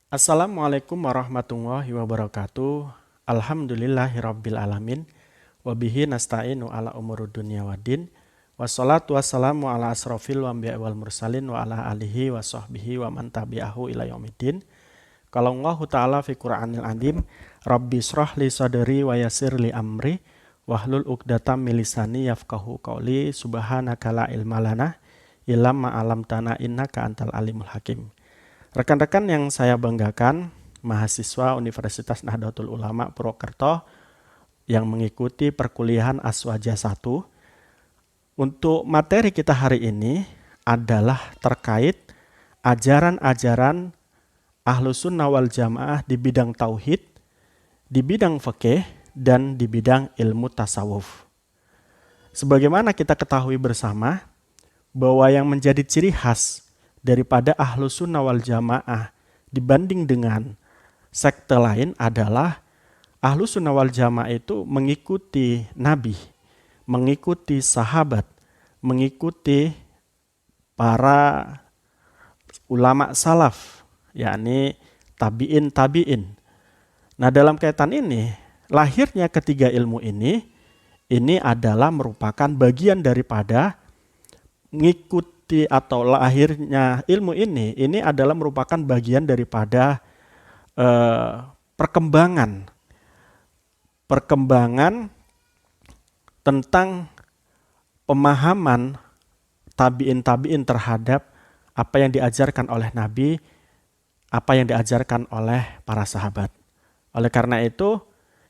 Assalamualaikum warahmatullahi wabarakatuh. Alhamdulillahirabbil alamin. Wabihi nasta'inu ala umurud dunya waddin. Wassalatu wassalamu ala asrofil anbiya wal mursalin wa ala alihi wa sahbihi wa man tabi'ahu ila yaumiddin. Qala Allahu ta'ala fi Qur'anil azim, Rabbi shrah li sadri wa yassir li amri wahlul 'uqdatam min lisani yafqahu qawli subhanaka la ilma lana illa ma 'allamtana innaka antal alimul hakim. Rekan-rekan yang saya banggakan, mahasiswa Universitas Nahdlatul Ulama Purwokerto yang mengikuti perkuliahan Aswaja 1. Untuk materi kita hari ini adalah terkait ajaran-ajaran Ahlus Sunnah wal Jamaah di bidang tauhid, di bidang fikih, dan di bidang ilmu tasawuf. Sebagaimana kita ketahui bersama bahwa yang menjadi ciri khas daripada Ahlus Sunnah wal Jamaah dibanding dengan sekte lain adalah Ahlus Sunnah wal Jamaah itu mengikuti Nabi, mengikuti sahabat, mengikuti para ulama salaf, yakni tabi'in. Nah, dalam kaitan ini, lahirnya ketiga ilmu ini adalah merupakan bagian daripada mengikuti atau lahirnya ilmu ini adalah merupakan bagian daripada perkembangan tentang pemahaman tabi'in terhadap apa yang diajarkan oleh Nabi, apa yang diajarkan oleh para sahabat. Oleh karena itu,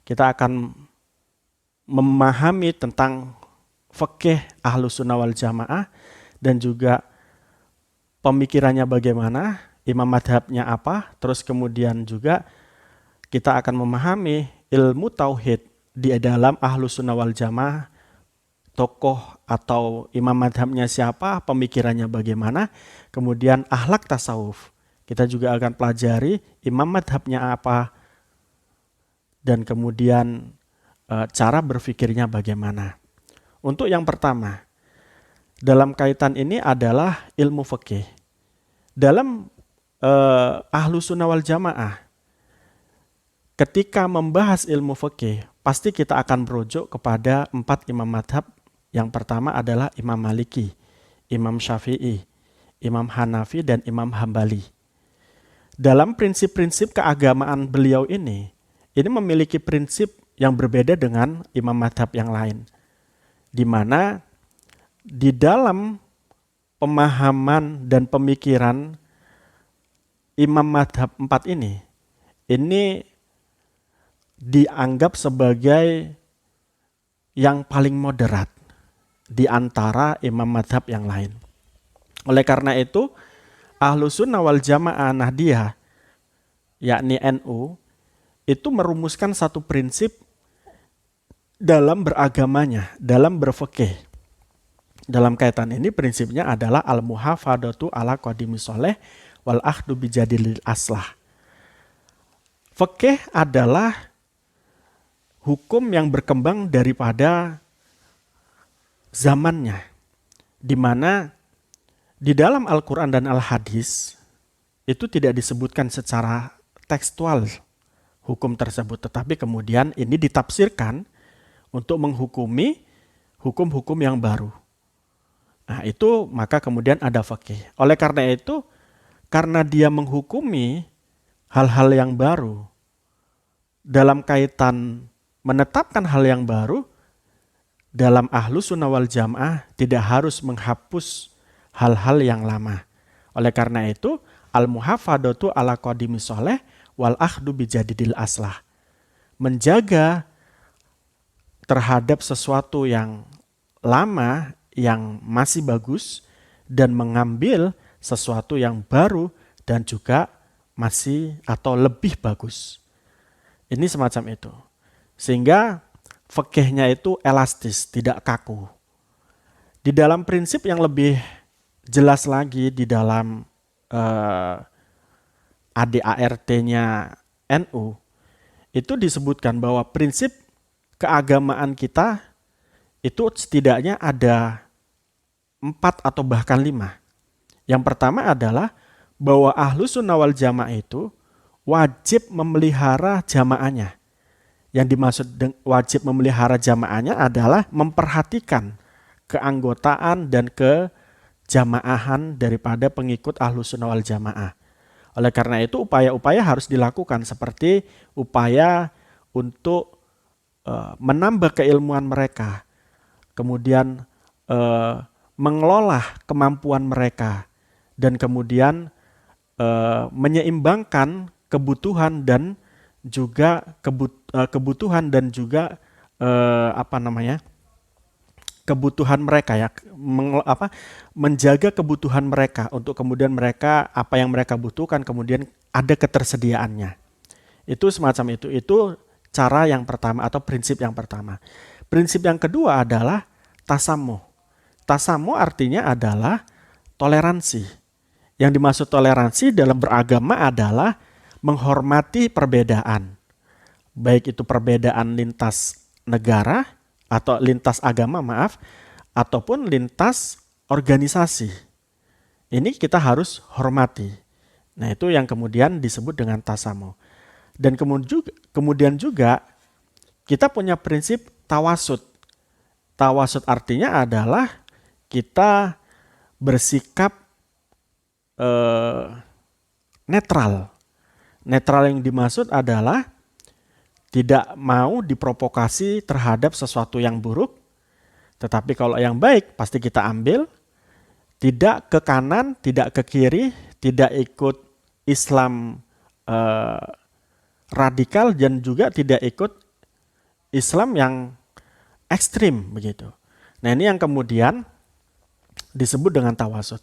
kita akan memahami tentang fikih Ahlus Sunnah wal Jamaah dan juga pemikirannya bagaimana, imam madhabnya apa, terus kemudian juga kita akan memahami ilmu tauhid di dalam Ahlus Sunnah wal Jamaah, tokoh atau imam madhabnya siapa, pemikirannya bagaimana, kemudian akhlak tasawuf. Kita juga akan pelajari imam madhabnya apa, dan kemudian cara berpikirnya bagaimana. Untuk yang pertama, dalam kaitan ini adalah ilmu fikih. Dalam Ahlus Sunnah wal Jamaah, ketika membahas ilmu fikih, pasti kita akan merujuk kepada 4 imam madhab. Yang pertama adalah Imam Maliki, Imam Syafi'i, Imam Hanafi, dan Imam Hambali. Dalam prinsip-prinsip keagamaan beliau ini memiliki prinsip yang berbeda dengan imam madhab yang lain, di mana di dalam pemahaman dan pemikiran imam madhab 4 ini dianggap sebagai yang paling moderat di antara imam madhab yang lain. Oleh karena itu, Ahlus Sunnah wal Jamaah Nahdiyah, yakni NU, itu merumuskan satu prinsip dalam beragamanya, dalam berfikih. Dalam kaitan ini prinsipnya adalah al-muhafadatu ala qadimis sholeh wal akhdu bijadilil aslah. Fikih adalah hukum yang berkembang daripada zamannya, di mana di dalam Al-Quran dan Al-Hadis itu tidak disebutkan secara tekstual hukum tersebut, tetapi kemudian ini ditafsirkan untuk menghukumi hukum-hukum yang baru. Nah, itu maka kemudian ada fikih. Oleh karena itu, karena dia menghukumi hal-hal yang baru dalam kaitan menetapkan hal yang baru, dalam Ahlus Sunnah wal Jamaah tidak harus menghapus hal-hal yang lama. Oleh karena itu, al-muhafadatu ala qadimis sholeh wal akhdu bijadidil aslah. Menjaga terhadap sesuatu yang lama, yang masih bagus, dan mengambil sesuatu yang baru dan juga masih atau lebih bagus. Ini semacam itu. Sehingga fikihnya itu elastis, tidak kaku. Di dalam prinsip yang lebih jelas lagi di dalam ADART-nya NU, itu disebutkan bahwa prinsip keagamaan kita itu setidaknya ada 4 atau bahkan 5. Yang pertama adalah bahwa Ahlus Sunnah wal Jamaah itu wajib memelihara jamaahnya. Yang dimaksud wajib memelihara jamaahnya adalah memperhatikan keanggotaan dan kejamaahan daripada pengikut Ahlus Sunnah wal Jamaah. Oleh karena itu upaya-upaya harus dilakukan seperti upaya untuk menambah keilmuan mereka, kemudian mengelola kemampuan mereka, dan kemudian menyeimbangkan kebutuhan dan juga kebutuhan mereka ya, menjaga kebutuhan mereka untuk kemudian mereka apa yang mereka butuhkan kemudian ada ketersediaannya. Itu semacam itu. Itu cara yang pertama atau prinsip yang pertama. Prinsip yang kedua adalah tasamuh. Tasamuh artinya adalah toleransi. Yang dimaksud toleransi dalam beragama adalah menghormati perbedaan. Baik itu perbedaan lintas negara atau lintas agama, ataupun lintas organisasi. Ini kita harus hormati. Nah, itu yang kemudian disebut dengan tasamuh. Dan kemudian juga kita punya prinsip tawasud. Tawasud artinya adalah kita bersikap netral. Netral yang dimaksud adalah tidak mau diprovokasi terhadap sesuatu yang buruk, tetapi kalau yang baik pasti kita ambil, tidak ke kanan, tidak ke kiri, tidak ikut Islam radikal dan juga tidak ikut Islam yang ekstrim begitu. Nah, ini yang kemudian disebut dengan tawasud.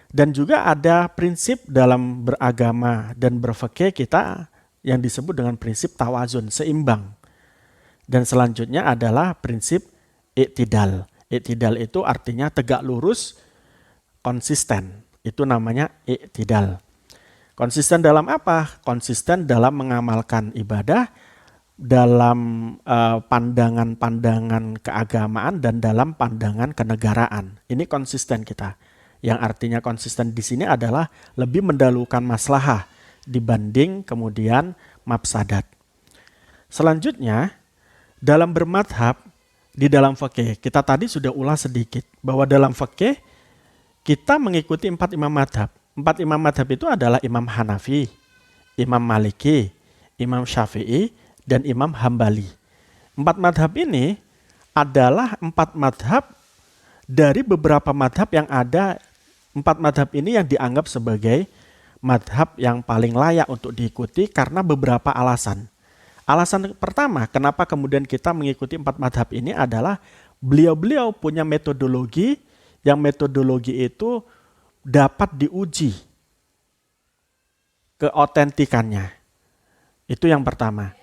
Dan juga ada prinsip dalam beragama dan berfikih kita yang disebut dengan prinsip tawazun, seimbang. Dan selanjutnya adalah prinsip iktidal. Iktidal itu artinya tegak lurus, konsisten. Itu namanya iktidal. Konsisten dalam apa? Konsisten dalam mengamalkan ibadah, dalam pandangan-pandangan keagamaan dan dalam pandangan kenegaraan. Ini konsisten kita. Yang artinya konsisten di sini adalah lebih mendahulukan maslahah dibanding kemudian mafsadat. Selanjutnya, dalam bermadhab, di dalam fikih, kita tadi sudah ulas sedikit bahwa dalam fikih kita mengikuti 4 imam madhab. 4 imam madhab itu adalah Imam Hanafi, Imam Maliki, Imam Syafi'i, dan Imam Hambali. 4 madhab ini adalah 4 madhab dari beberapa madhab yang ada. 4 madhab ini yang dianggap sebagai madhab yang paling layak untuk diikuti karena beberapa alasan. Alasan pertama, kenapa kemudian kita mengikuti 4 madhab ini adalah beliau-beliau punya metodologi, yang metodologi itu dapat diuji keotentikannya. Itu yang pertama.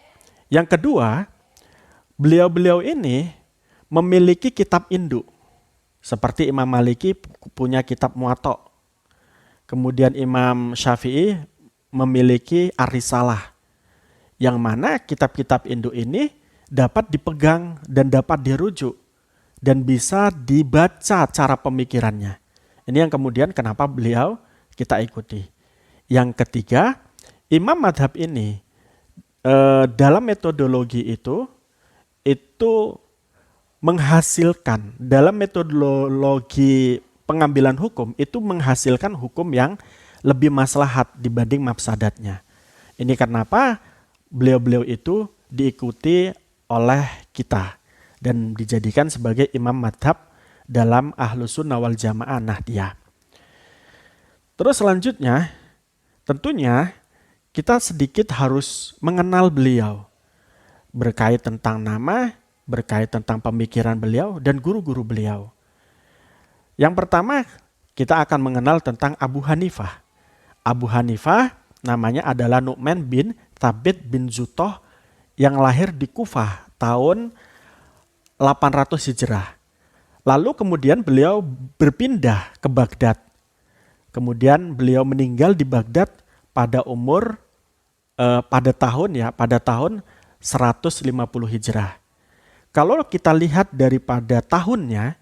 Yang kedua, beliau-beliau ini memiliki kitab induk. Seperti Imam Maliki punya kitab Muwatta. Kemudian Imam Syafi'i memiliki Ar-Risalah. Yang mana kitab-kitab induk ini dapat dipegang dan dapat dirujuk. Dan bisa dibaca cara pemikirannya. Ini yang kemudian kenapa beliau kita ikuti. Yang ketiga, imam madhab ini dalam metodologi itu menghasilkan, dalam metodologi pengambilan hukum itu menghasilkan hukum yang lebih maslahat dibanding mafsadatnya. Ini kenapa beliau-beliau itu diikuti oleh kita dan dijadikan sebagai imam madhab dalam Ahlus Sunnah wal Jamaah Nahdiyah. Terus selanjutnya, tentunya kita sedikit harus mengenal beliau berkait tentang nama, berkait tentang pemikiran beliau dan guru-guru beliau. Yang pertama, kita akan mengenal tentang Abu Hanifah. Abu Hanifah namanya adalah Nu'man bin Thabit bin Zutoh yang lahir di Kufah tahun 800 Hijrah. Lalu kemudian beliau berpindah ke Baghdad. Kemudian beliau meninggal di Baghdad pada umur pada tahun 150 Hijrah. Kalau kita lihat daripada tahunnya,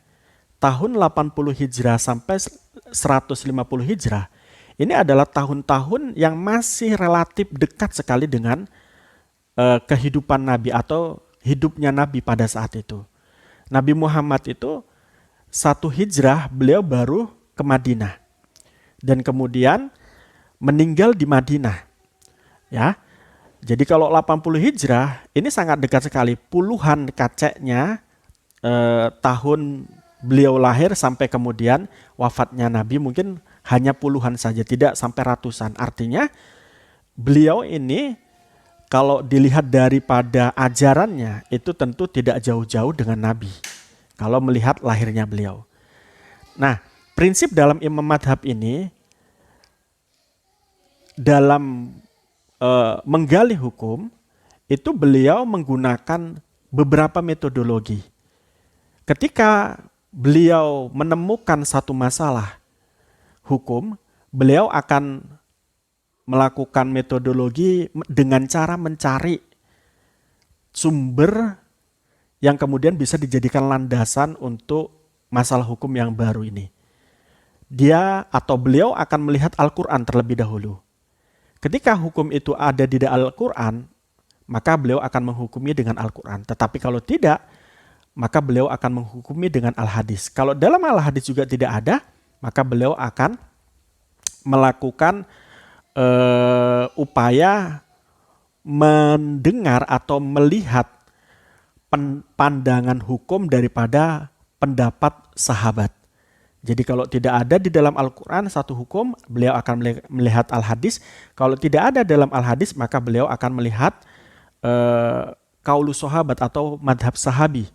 tahun 80 Hijrah sampai 150 Hijrah, Ini adalah tahun-tahun yang masih relatif dekat sekali dengan kehidupan Nabi atau hidupnya Nabi pada saat itu. Nabi Muhammad itu 1 hijrah beliau baru ke Madinah dan kemudian meninggal di Madinah. Ya, jadi kalau 80 hijrah ini sangat dekat sekali, puluhan kaceknya tahun beliau lahir sampai kemudian wafatnya Nabi mungkin hanya puluhan saja, tidak sampai ratusan. Artinya beliau ini kalau dilihat daripada ajarannya itu tentu tidak jauh-jauh dengan Nabi kalau melihat lahirnya beliau. Nah, prinsip dalam Imam Madhab ini dalam menggali hukum itu beliau menggunakan beberapa metodologi. Ketika beliau menemukan satu masalah hukum, beliau akan melakukan metodologi dengan cara mencari sumber yang kemudian bisa dijadikan landasan untuk masalah hukum yang baru ini. Dia atau beliau akan melihat Al-Quran terlebih dahulu. Ketika hukum itu ada di Al-Quran, maka beliau akan menghukumi dengan Al-Quran. Tetapi kalau tidak, maka beliau akan menghukumi dengan Al-Hadis. Kalau dalam Al-Hadis juga tidak ada, maka beliau akan melakukan upaya mendengar atau melihat pandangan hukum daripada pendapat sahabat. Jadi kalau tidak ada di dalam Al-Quran satu hukum, beliau akan melihat Al-Hadis. Kalau tidak ada dalam Al-Hadis, maka beliau akan melihat kaulus sahabat atau madhab sahabi.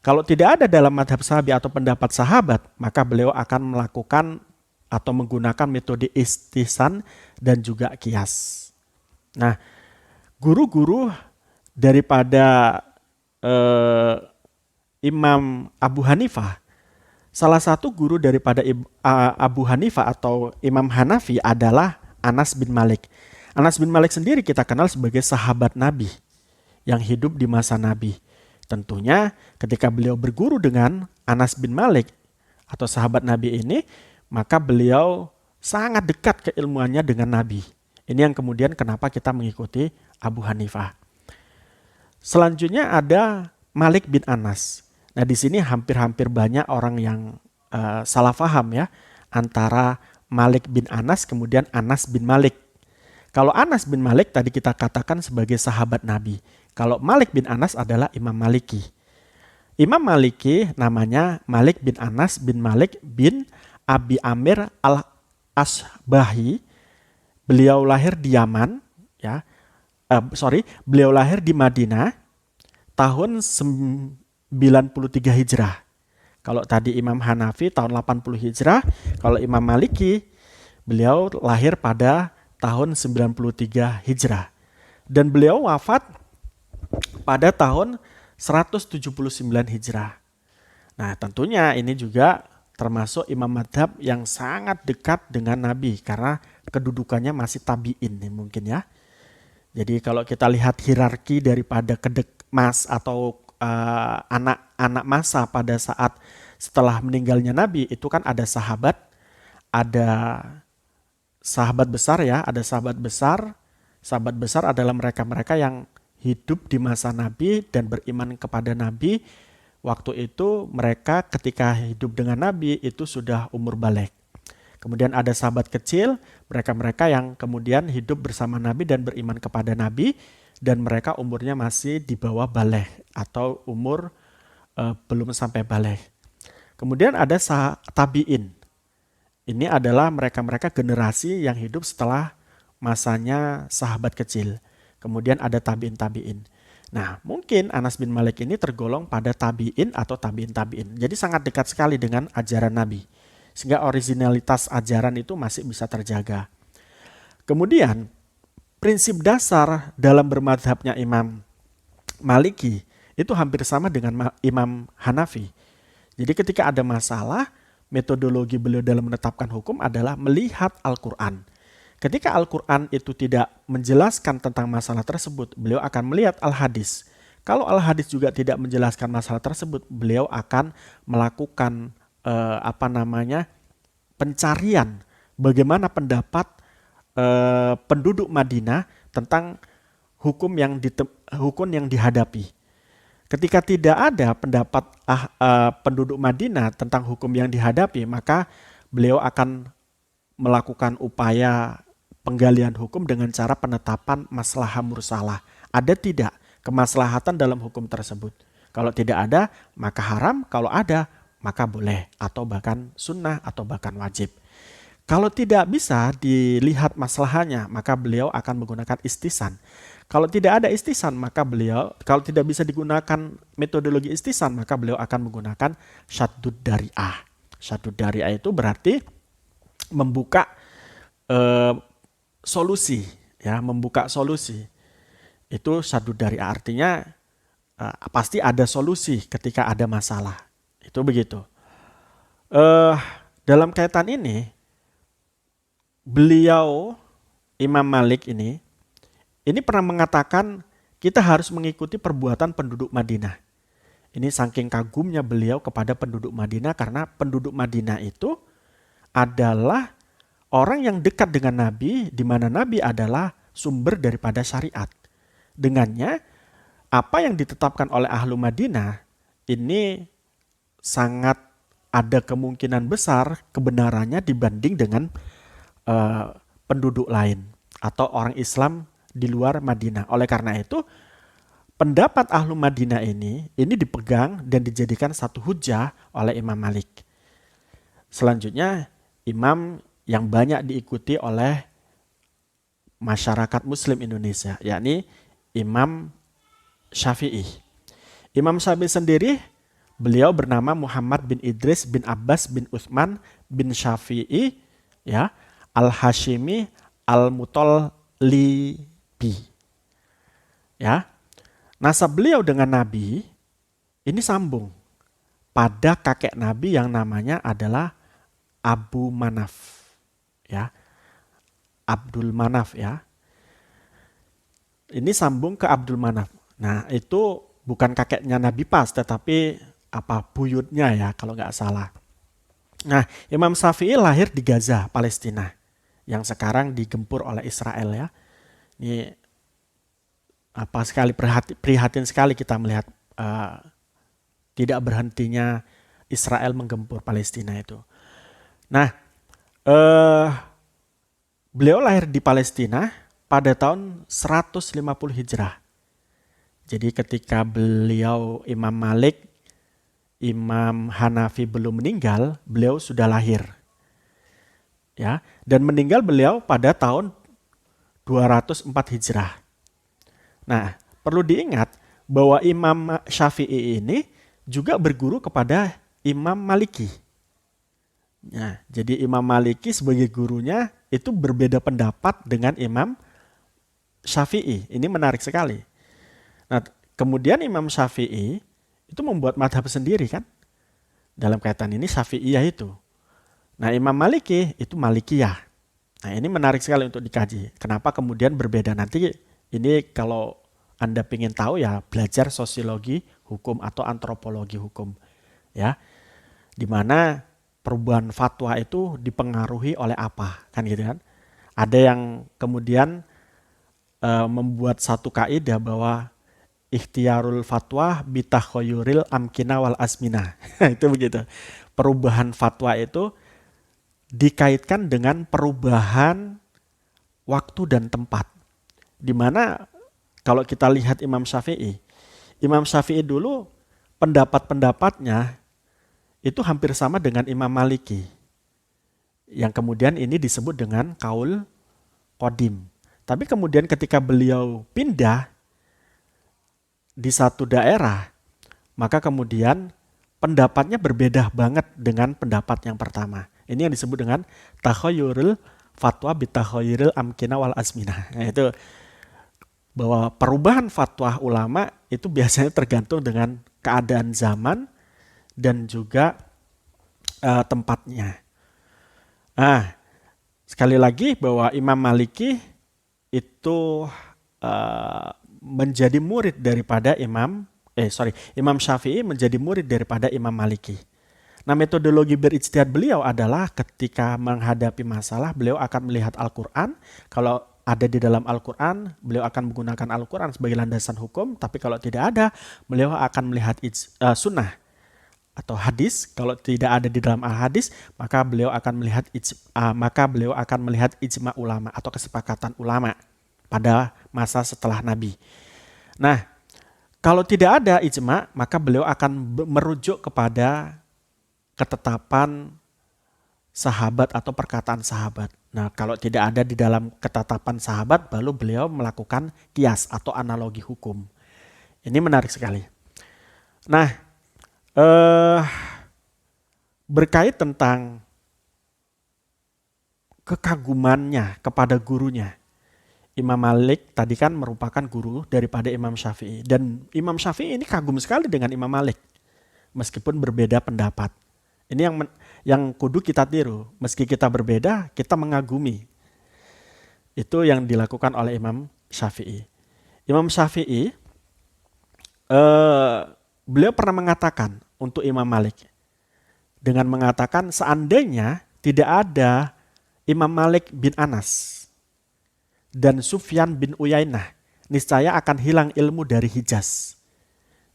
Kalau tidak ada dalam madhab sahabi atau pendapat sahabat, maka beliau akan melakukan atau menggunakan metode istihsan dan juga kias. Nah, guru-guru daripada Imam Abu Hanifah, salah satu guru daripada Abu Hanifah atau Imam Hanafi adalah Anas bin Malik. Anas bin Malik sendiri kita kenal sebagai sahabat Nabi yang hidup di masa Nabi. Tentunya ketika beliau berguru dengan Anas bin Malik atau sahabat Nabi ini, maka beliau sangat dekat keilmuannya dengan Nabi. Ini yang kemudian kenapa kita mengikuti Abu Hanifah. Selanjutnya ada Malik bin Anas. Nah, di sini hampir-hampir banyak orang yang salah paham ya antara Malik bin Anas kemudian Anas bin Malik. Kalau Anas bin Malik tadi kita katakan sebagai sahabat Nabi. Kalau Malik bin Anas adalah Imam Maliki. Imam Maliki namanya Malik bin Anas bin Malik bin Abi Amir al-Asbahi. Beliau lahir di Yaman, ya. Beliau lahir di Madinah tahun 93 Hijrah. Kalau tadi Imam Hanafi tahun 80 Hijrah, kalau Imam Maliki beliau lahir pada tahun 93 Hijrah. Dan beliau wafat pada tahun 179 Hijrah. Nah, tentunya ini juga termasuk imam madhab yang sangat dekat dengan Nabi karena kedudukannya masih tabi'in mungkin ya. Jadi kalau kita lihat hierarki daripada mas atau anak-anak masa pada saat setelah meninggalnya Nabi itu kan ada sahabat besar ya, ada sahabat besar. Sahabat besar adalah mereka-mereka yang hidup di masa Nabi dan beriman kepada Nabi. Waktu itu mereka ketika hidup dengan Nabi itu sudah umur baligh. Kemudian ada sahabat kecil, mereka-mereka yang kemudian hidup bersama Nabi dan beriman kepada Nabi dan mereka umurnya masih di bawah baligh atau umur belum sampai baligh. Kemudian ada tabi'in. Ini adalah mereka-mereka generasi yang hidup setelah masanya sahabat kecil. Kemudian ada tabi'in. Nah, mungkin Anas bin Malik ini tergolong pada tabi'in atau tabi'in. Jadi sangat dekat sekali dengan ajaran Nabi. Sehingga originalitas ajaran itu masih bisa terjaga. Kemudian, prinsip dasar dalam bermadhabnya Imam Maliki itu hampir sama dengan Imam Hanafi. Jadi ketika ada masalah, metodologi beliau dalam menetapkan hukum adalah melihat Al-Quran. Ketika Al-Quran itu tidak menjelaskan tentang masalah tersebut, beliau akan melihat Al-Hadis. Kalau Al-Hadis juga tidak menjelaskan masalah tersebut, beliau akan melakukan pencarian bagaimana pendapat penduduk Madinah tentang hukum yang dihadapi. Ketika tidak ada pendapat penduduk Madinah tentang hukum yang dihadapi, maka beliau akan melakukan upaya penggalian hukum dengan cara penetapan maslahah mursalah. Ada tidak kemaslahatan dalam hukum tersebut? Kalau tidak ada, maka haram. Kalau ada, maka boleh. Atau bahkan sunnah atau bahkan wajib. Kalau tidak bisa dilihat maslahahnya, maka beliau akan menggunakan istisan. Kalau tidak ada istisan, kalau tidak bisa digunakan metodologi istisan, maka beliau akan menggunakan syaddud dari'ah. Syaddud dari'ah itu berarti membuka solusi, ya, membuka solusi. Itu syaddud dari'ah, artinya pasti ada solusi ketika ada masalah. Itu begitu. Dalam kaitan ini, beliau Imam Malik ini pernah mengatakan kita harus mengikuti perbuatan penduduk Madinah. Ini saking kagumnya beliau kepada penduduk Madinah, karena penduduk Madinah itu adalah orang yang dekat dengan Nabi, di mana Nabi adalah sumber daripada syariat. Dengannya, apa yang ditetapkan oleh ahlu Madinah ini sangat ada kemungkinan besar kebenarannya dibanding dengan penduduk lain atau orang Islam di luar Madinah. Oleh karena itu, pendapat ahlu Madinah ini dipegang dan dijadikan satu hujah oleh Imam Malik. Selanjutnya, imam yang banyak diikuti oleh masyarakat Muslim Indonesia, yakni Imam Syafi'i. Imam Syafi'i sendiri, beliau bernama Muhammad bin Idris bin Abbas bin Utsman bin Syafi'i, ya, Al-Hashimi Al-Mutalibi. Ya. Nasab beliau dengan Nabi ini sambung pada kakek Nabi yang namanya adalah Abu Manaf. Ya. Abdul Manaf, ya. Ini sambung ke Abdul Manaf. Nah, itu bukan kakeknya Nabi pas, tetapi buyutnya, ya, kalau nggak salah. Nah, Imam Syafi'i lahir di Gaza, Palestina, yang sekarang digempur oleh Israel, ya. Ini prihatin sekali kita melihat tidak berhentinya Israel menggempur Palestina itu. Nah, beliau lahir di Palestina pada tahun 150 Hijrah. Jadi ketika beliau Imam Malik, Imam Hanafi belum meninggal, beliau sudah lahir. Ya, dan meninggal beliau pada tahun 204 Hijrah. Nah, perlu diingat bahwa Imam Syafi'i ini juga berguru kepada Imam Maliki. Nah, jadi Imam Maliki sebagai gurunya itu berbeda pendapat dengan Imam Syafi'i. Ini menarik sekali. Nah, kemudian Imam Syafi'i itu membuat madhab sendiri, kan? Dalam kaitan ini Syafi'iyah itu. Nah, Imam Maliki itu Malikiyah. Nah, ini menarik sekali untuk dikaji. Kenapa kemudian berbeda? Nanti ini kalau Anda ingin tahu, ya, belajar sosiologi hukum atau antropologi hukum, ya. Di mana perubahan fatwa itu dipengaruhi oleh apa, kan gitu kan? Ada yang kemudian membuat satu kaidah bahwa ikhtiarul fatwa bitakhoyuril amkina wal asmina. Itu begitu. Perubahan fatwa itu dikaitkan dengan perubahan waktu dan tempat. Di mana kalau kita lihat Imam Syafi'i dulu pendapat-pendapatnya itu hampir sama dengan Imam Maliki. Yang kemudian ini disebut dengan kaul qadim. Tapi kemudian ketika beliau pindah di satu daerah, maka kemudian pendapatnya berbeda banget dengan pendapat yang pertama. Ini yang disebut dengan takhayyurul fatwa bitakhayyuril amkina wal asmina. Nah, itu bahwa perubahan fatwa ulama itu biasanya tergantung dengan keadaan zaman dan juga tempatnya. Nah, sekali lagi bahwa Imam Maliki itu menjadi murid daripada Imam Syafi'i menjadi murid daripada Imam Maliki. Nah, metodologi berijtihad beliau adalah ketika menghadapi masalah, beliau akan melihat Al-Quran. Kalau ada di dalam Al-Quran, beliau akan menggunakan Al-Quran sebagai landasan hukum. Tapi kalau tidak ada, beliau akan melihat sunnah atau hadis. Kalau tidak ada di dalam al-hadis, maka beliau akan melihat ijma ulama atau kesepakatan ulama pada masa setelah Nabi. Nah, kalau tidak ada ijma, maka beliau akan merujuk kepada ketetapan sahabat atau perkataan sahabat. Nah, kalau tidak ada di dalam ketetapan sahabat, baru beliau melakukan kias atau analogi hukum. Ini menarik sekali. Nah, berkait tentang kekagumannya kepada gurunya. Imam Malik tadi kan merupakan guru daripada Imam Syafi'i. Dan Imam Syafi'i ini kagum sekali dengan Imam Malik. Meskipun berbeda pendapat. Ini yang kudu kita tiru. Meski kita berbeda, kita mengagumi. Itu yang dilakukan oleh Imam Syafi'i. Imam Syafi'i, beliau pernah mengatakan untuk Imam Malik. Dengan mengatakan seandainya tidak ada Imam Malik bin Anas dan Sufyan bin Uyainah, niscaya akan hilang ilmu dari Hijaz.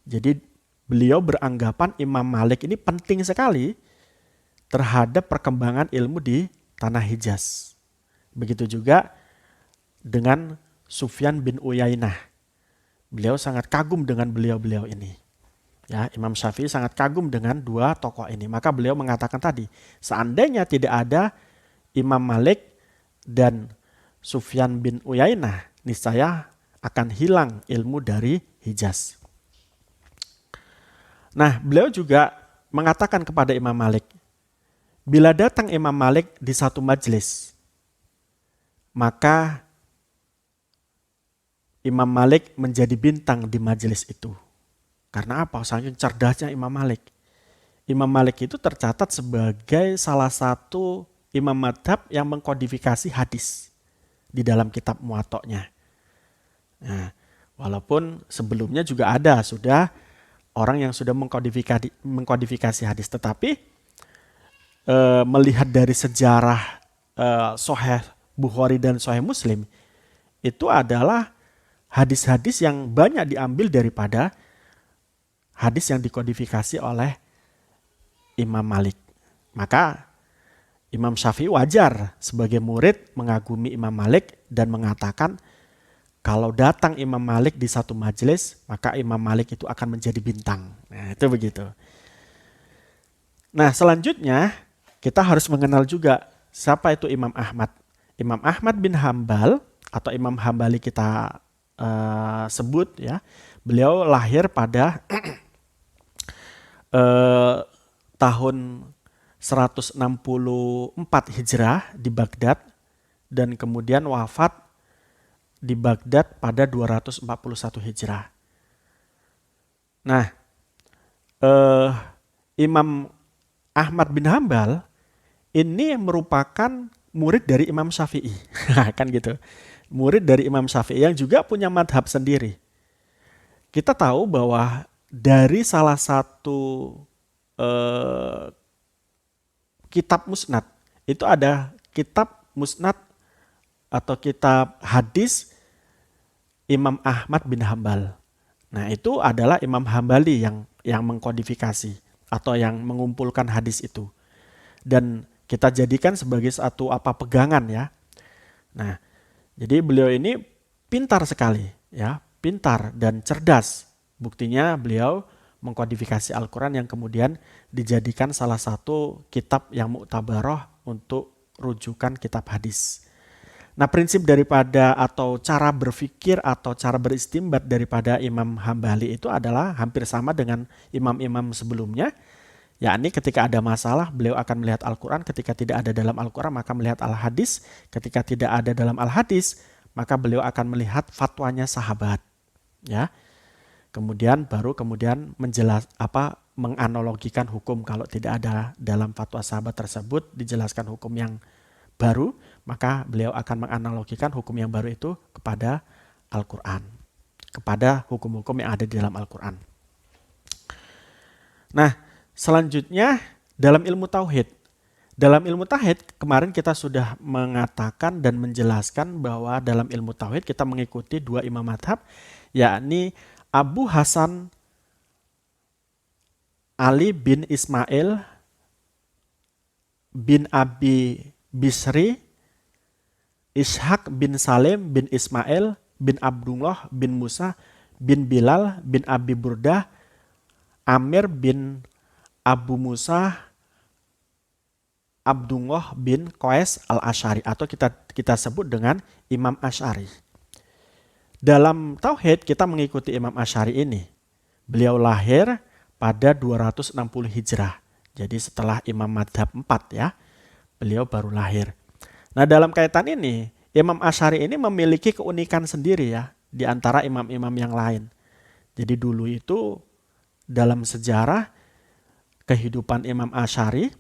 Jadi beliau beranggapan Imam Malik ini penting sekali terhadap perkembangan ilmu di tanah Hijaz. Begitu juga dengan Sufyan bin Uyainah. Beliau sangat kagum dengan beliau-beliau ini. Ya, Imam Syafi'i sangat kagum dengan dua tokoh ini. Maka beliau mengatakan tadi, seandainya tidak ada Imam Malik dan Sufyan bin Uyainah, niscaya akan hilang ilmu dari Hijaz. Nah, beliau juga mengatakan kepada Imam Malik, bila datang Imam Malik di satu majelis, maka Imam Malik menjadi bintang di majelis itu. Karena apa? Saking cerdasnya Imam Malik. Imam Malik itu tercatat sebagai salah satu imam madhab yang mengkodifikasi hadis di dalam kitab Muwatta'nya. Nah, walaupun sebelumnya juga ada sudah orang yang sudah mengkodifikasi hadis, tetapi melihat dari sejarah Sahih Bukhari dan Sahih Muslim, itu adalah hadis-hadis yang banyak diambil daripada hadis yang dikodifikasi oleh Imam Malik. Maka Imam Syafi'i wajar sebagai murid mengagumi Imam Malik dan mengatakan kalau datang Imam Malik di satu majelis, maka Imam Malik itu akan menjadi bintang. Nah, itu begitu. Nah, selanjutnya kita harus mengenal juga siapa itu Imam Ahmad. Imam Ahmad bin Hambal atau Imam Hambali kita sebut ya. Beliau lahir pada tahun 164 Hijrah di Baghdad dan kemudian wafat di Baghdad pada 241 Hijrah. Nah, Imam Ahmad bin Hambal ini merupakan murid dari Imam Syafi'i. Kan gitu. Murid dari Imam Syafi'i yang juga punya madhab sendiri. Kita tahu bahwa dari salah satu kitab musnad, itu ada kitab musnad atau kitab hadis Imam Ahmad bin Hambal. Nah, itu adalah Imam Hambali yang mengkodifikasi atau yang mengumpulkan hadis itu. Dan kita jadikan sebagai satu pegangan ya. Nah, jadi beliau ini pintar sekali ya, pintar dan cerdas. Buktinya beliau mengkodifikasi Al-Quran yang kemudian dijadikan salah satu kitab yang muktabaroh untuk rujukan kitab hadis. Nah, prinsip daripada atau cara berpikir atau cara beristimbat daripada Imam Hambali itu adalah hampir sama dengan imam-imam sebelumnya, yakni ketika ada masalah beliau akan melihat Al-Quran, ketika tidak ada dalam Al-Quran maka melihat Al-Hadis, ketika tidak ada dalam Al-Hadis maka beliau akan melihat fatwanya sahabat. Ya. Kemudian menganalogikan hukum. Kalau tidak ada dalam fatwa sahabat tersebut dijelaskan hukum yang baru, maka beliau akan menganalogikan hukum yang baru itu kepada Al-Quran, kepada hukum-hukum yang ada di dalam Al-Quran. Nah, selanjutnya Dalam ilmu tauhid, kemarin kita sudah mengatakan dan menjelaskan bahwa dalam ilmu tauhid kita mengikuti dua imam madhab, yakni Abu Hasan Ali bin Ismail bin Abi Bisri, Ishaq bin Salim bin Ismail bin Abdullah bin Musa bin Bilal bin Abi Burdah, Amir bin Abu Musa, Abdullah bin Qais al-Asy'ari, atau kita sebut dengan Imam Asy'ari. Dalam tauhid kita mengikuti Imam Asy'ari ini. Beliau lahir pada 260 Hijrah. Jadi setelah Imam Madhab 4 ya, beliau baru lahir. Nah, dalam kaitan ini, Imam Asy'ari ini memiliki keunikan sendiri ya, di antara imam-imam yang lain. Jadi dulu itu dalam sejarah kehidupan Imam Asy'ari,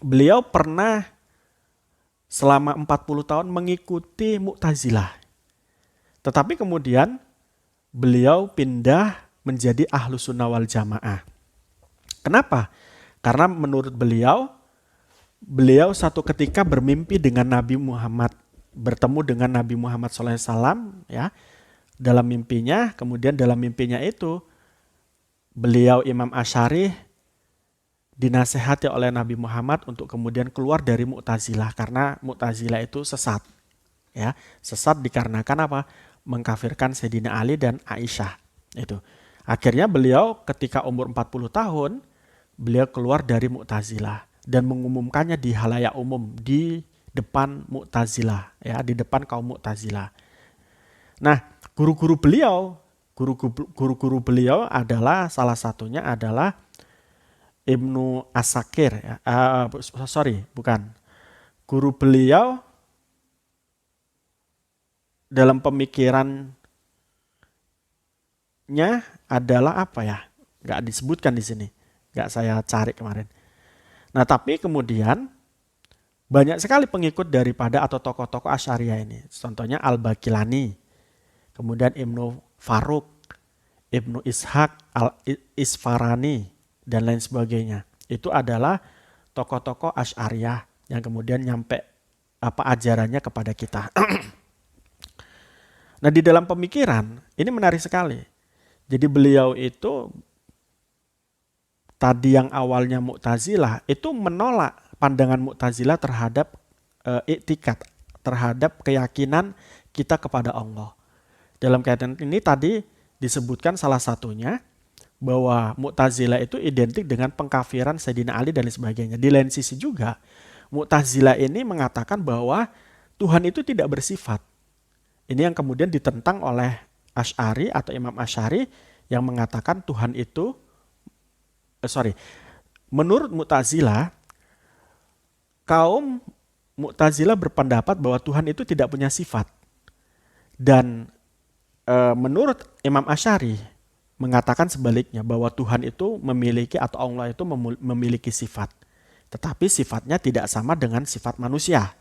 beliau pernah selama 40 tahun mengikuti Mu'tazilah. Tetapi kemudian beliau pindah menjadi Ahlus Sunnah wal Jamaah. Kenapa? Karena menurut beliau satu ketika bermimpi dengan Nabi Muhammad, bertemu dengan Nabi Muhammad SAW ya, dalam mimpinya. Kemudian dalam mimpinya itu beliau Imam Asy'ari dinasehati oleh Nabi Muhammad untuk kemudian keluar dari Mu'tazilah, karena Mu'tazilah itu sesat ya. Sesat dikarenakan apa? Mengkafirkan Sayyidina Ali dan Aisyah itu. Akhirnya beliau ketika umur 40 tahun beliau keluar dari Mu'tazilah dan mengumumkannya di halayak umum, di depan Mu'tazilah ya, di depan kaum Mu'tazilah. Nah, guru-guru beliau adalah, salah satunya adalah Ibnu Asakir ya. Guru beliau dalam pemikirannya adalah apa ya? Nggak disebutkan di sini, nggak saya cari kemarin. Nah, tapi kemudian banyak sekali pengikut daripada atau tokoh-tokoh Asy'ariyah ini. Contohnya Al-Baqilani, kemudian Ibnu Faruk, Ibnu Ishaq Al-Isfarani, dan lain sebagainya. Itu adalah tokoh-tokoh Asy'ariyah yang kemudian nyampe ajarannya kepada kita. Nah, di dalam pemikiran ini menarik sekali. Jadi beliau itu tadi yang awalnya Mu'tazilah itu menolak pandangan Mu'tazilah terhadap iktikad, terhadap keyakinan kita kepada Allah. Dalam kaitan ini tadi disebutkan salah satunya bahwa Mu'tazilah itu identik dengan pengkafiran Sayyidina Ali dan sebagainya. Di lain sisi juga Mu'tazilah ini mengatakan bahwa Tuhan itu tidak bersifat. Ini yang kemudian ditentang oleh Asy'ari atau Imam Asy'ari yang mengatakan Tuhan itu menurut Mu'tazilah, kaum Mu'tazilah berpendapat bahwa Tuhan itu tidak punya sifat. Dan menurut Imam Asy'ari mengatakan sebaliknya, bahwa Tuhan itu memiliki atau Allah itu memiliki sifat. Tetapi sifatnya tidak sama dengan sifat manusia.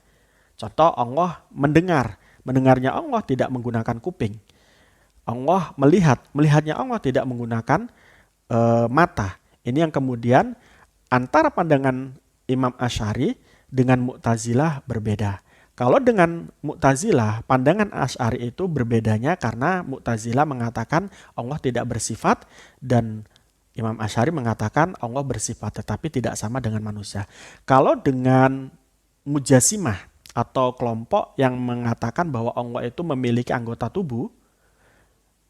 Contoh, Allah mendengar. Mendengarnya Allah tidak menggunakan kuping. Allah melihatnya Allah tidak menggunakan mata. Ini yang kemudian antara pandangan Imam Asy'ari dengan Mu'tazilah berbeda. Kalau dengan Mu'tazilah, pandangan Asy'ari itu berbedanya karena Mu'tazilah mengatakan Allah tidak bersifat dan Imam Asy'ari mengatakan Allah bersifat tetapi tidak sama dengan manusia. Kalau dengan Mujassimah atau kelompok yang mengatakan bahwa Allah itu memiliki anggota tubuh,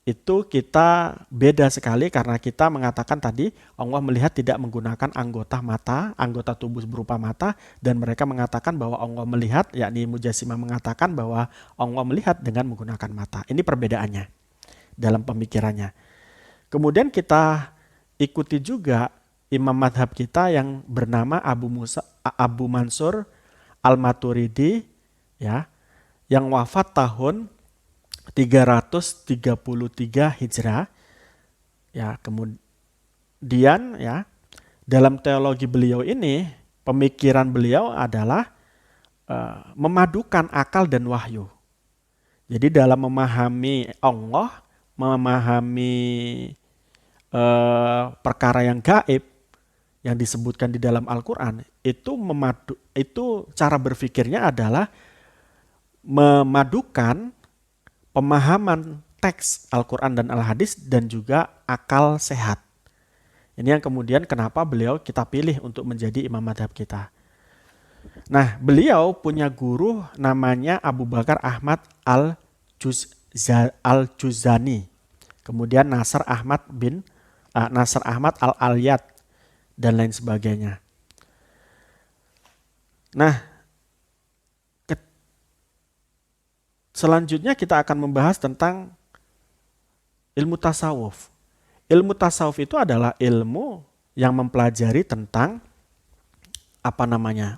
itu kita beda sekali karena kita mengatakan tadi Allah melihat tidak menggunakan anggota tubuh berupa mata, dan mereka mengatakan bahwa Allah melihat, yakni Mujassimah mengatakan bahwa Allah melihat dengan menggunakan mata. Ini perbedaannya dalam pemikirannya. Kemudian kita ikuti juga imam madhab kita yang bernama Abu Mansur Al-Maturidi ya, yang wafat tahun 333 Hijrah ya. Kemudian ya, dalam teologi beliau ini, pemikiran beliau adalah memadukan akal dan wahyu. Jadi dalam memahami Allah, memahami perkara yang gaib, yang disebutkan di dalam Al-Quran itu cara berpikirnya adalah memadukan pemahaman teks Al-Quran dan Al-Hadis dan juga akal sehat. Ini yang kemudian kenapa beliau kita pilih untuk menjadi imam madhab kita. Nah, beliau punya guru namanya Abu Bakar Ahmad Al-Juzani. Kemudian Nasr Ahmad Al-Aliyat dan lain sebagainya. Nah, selanjutnya kita akan membahas tentang ilmu tasawuf. Ilmu tasawuf itu adalah ilmu yang mempelajari tentang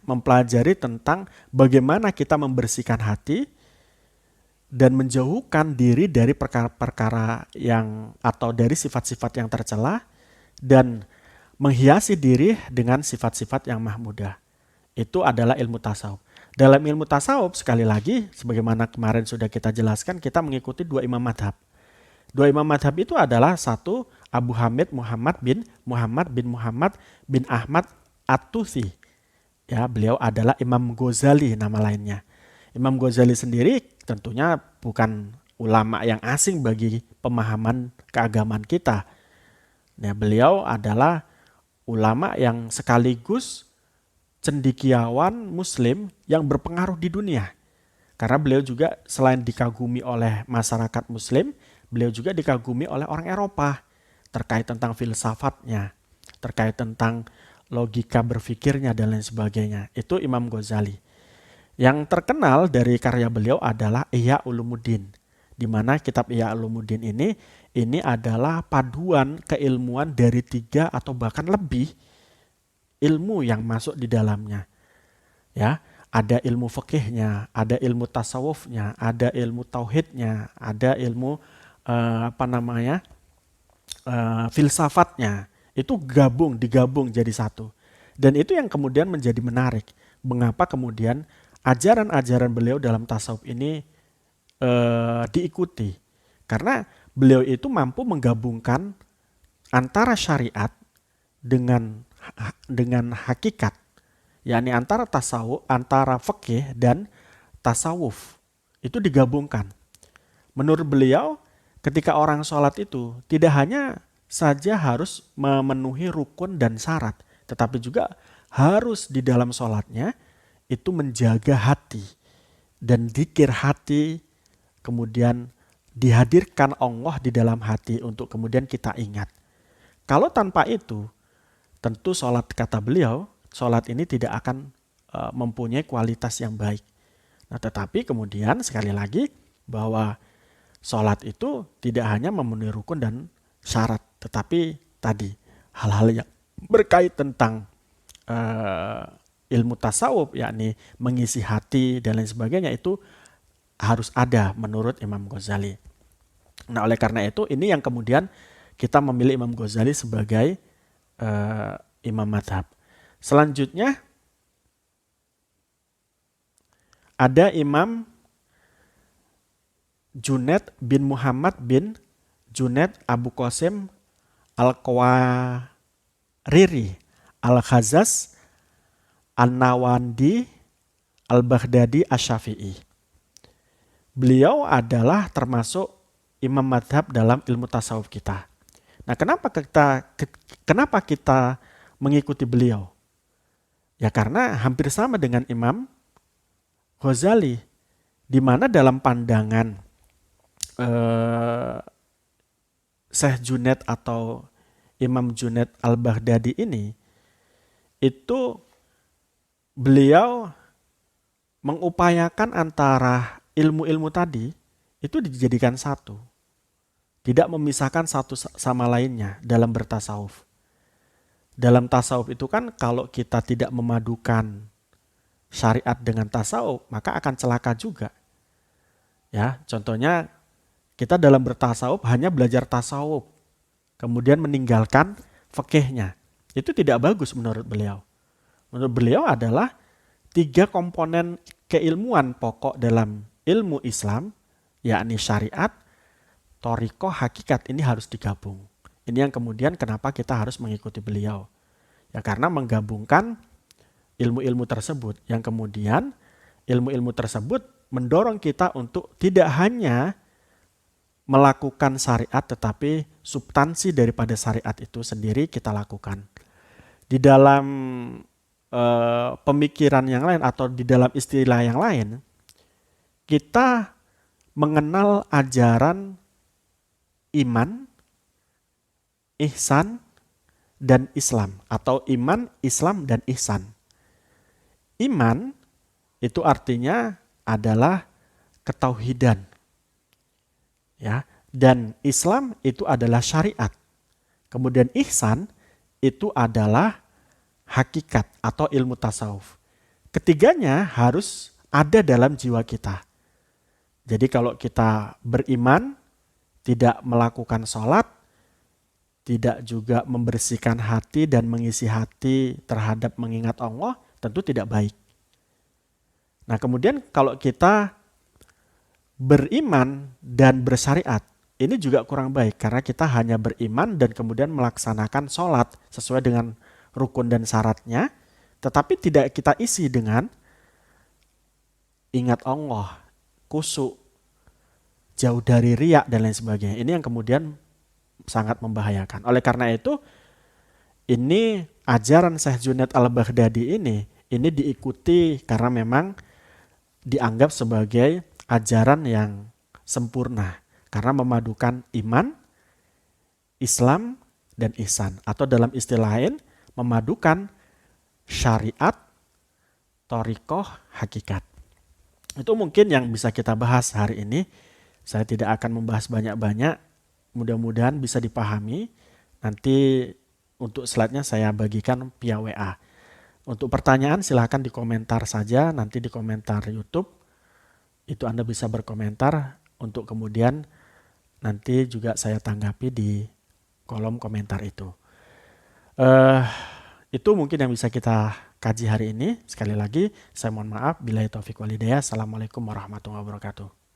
mempelajari tentang bagaimana kita membersihkan hati dan menjauhkan diri dari perkara-perkara atau dari sifat-sifat yang tercela dan menghiasi diri dengan sifat-sifat yang mahmudah. Itu adalah ilmu tasawuf. Dalam ilmu tasawuf, sekali lagi, sebagaimana kemarin sudah kita jelaskan, kita mengikuti dua imam madhab. Dua imam madhab itu adalah satu, Abu Hamid Muhammad bin Ahmad At-Tusi. Ya, beliau adalah Imam Ghazali nama lainnya. Imam Ghazali sendiri tentunya bukan ulama yang asing bagi pemahaman keagamaan kita. Nah, beliau adalah ulama yang sekaligus cendekiawan muslim yang berpengaruh di dunia. Karena beliau juga selain dikagumi oleh masyarakat muslim, beliau juga dikagumi oleh orang Eropa terkait tentang filsafatnya, terkait tentang logika berpikirnya dan lain sebagainya. Itu Imam Ghazali. Yang terkenal dari karya beliau adalah Ihya Ulumuddin, di mana kitab Ihya Ulumuddin ini adalah paduan keilmuan dari 3 atau bahkan lebih ilmu yang masuk di dalamnya. Ya, ada ilmu fikihnya, ada ilmu tasawufnya, ada ilmu tauhidnya, ada ilmu filsafatnya. Itu digabung jadi satu. Dan itu yang kemudian menjadi menarik. Mengapa kemudian ajaran-ajaran beliau dalam tasawuf ini diikuti? Karena beliau itu mampu menggabungkan antara syariat dengan hakikat, yakni antara fikih dan tasawuf. Itu digabungkan. Menurut beliau, ketika orang sholat itu tidak hanya saja harus memenuhi rukun dan syarat, tetapi juga harus di dalam sholatnya itu menjaga hati dan dzikir hati, kemudian dihadirkan Allah di dalam hati untuk kemudian kita ingat. Kalau tanpa itu, tentu sholat, kata beliau, sholat ini tidak akan mempunyai kualitas yang baik. Nah, tetapi kemudian sekali lagi bahwa sholat itu tidak hanya memenuhi rukun dan syarat, tetapi tadi hal-hal yang berkait tentang ilmu tasawuf, yakni mengisi hati dan lain sebagainya, itu harus ada menurut Imam Ghazali. Nah, oleh karena itu ini yang kemudian kita memilih Imam Ghazali sebagai imam madhab. Selanjutnya ada Imam Junaid bin Muhammad bin Junaid Abu Qasim Al-Qawariri Al-Khazaz An-Nawandi Al-Baghdadi Asy-Syafi'i. Beliau adalah termasuk imam madhab dalam ilmu tasawuf kita. Nah, kenapa kita mengikuti beliau? Ya karena hampir sama dengan Imam Ghazali, di mana dalam pandangan Syekh Junaid atau Imam Junaid Al-Baghdadi ini, itu beliau mengupayakan antara ilmu-ilmu tadi itu dijadikan satu. Tidak memisahkan satu sama lainnya dalam bertasawuf. Dalam tasawuf itu kan kalau kita tidak memadukan syariat dengan tasawuf, maka akan celaka juga. Ya, contohnya kita dalam bertasawuf hanya belajar tasawuf, kemudian meninggalkan fikihnya. Itu tidak bagus menurut beliau. Menurut beliau adalah 3 komponen keilmuan pokok dalam ilmu Islam, yakni syariat, thariqah, hakikat, ini harus digabung. Ini yang kemudian kenapa kita harus mengikuti beliau. Ya karena menggabungkan ilmu-ilmu tersebut yang kemudian ilmu-ilmu tersebut mendorong kita untuk tidak hanya melakukan syariat tetapi substansi daripada syariat itu sendiri kita lakukan. Di dalam pemikiran yang lain atau di dalam istilah yang lain, kita mengenal ajaran iman, ihsan, dan Islam atau iman, Islam, dan ihsan. Iman itu artinya adalah ketauhidan. Ya, dan Islam itu adalah syariat. Kemudian ihsan itu adalah hakikat atau ilmu tasawuf. Ketiganya harus ada dalam jiwa kita. Jadi kalau kita beriman, tidak melakukan sholat, tidak juga membersihkan hati dan mengisi hati terhadap mengingat Allah, tentu tidak baik. Nah kemudian kalau kita beriman dan bersyariat, ini juga kurang baik karena kita hanya beriman dan kemudian melaksanakan sholat sesuai dengan rukun dan syaratnya, tetapi tidak kita isi dengan ingat Allah, khusyuk, jauh dari riya dan lain sebagainya. Ini yang kemudian sangat membahayakan. Oleh karena itu, ini ajaran Syekh Junaid al-Baghdadi ini diikuti karena memang dianggap sebagai ajaran yang sempurna karena memadukan iman, Islam, dan ihsan, atau dalam istilah lain memadukan syariat, thariqah, hakikat. Itu mungkin yang bisa kita bahas hari ini. Saya tidak akan membahas banyak-banyak, mudah-mudahan bisa dipahami. Nanti untuk slide-nya saya bagikan via WA. Untuk pertanyaan silahkan di komentar saja, nanti di komentar YouTube. Itu Anda bisa berkomentar untuk kemudian nanti juga saya tanggapi di kolom komentar itu. Itu mungkin yang bisa kita kaji hari ini. Sekali lagi, saya mohon maaf. Billahi taufiq wal hidayah. Assalamualaikum warahmatullahi wabarakatuh.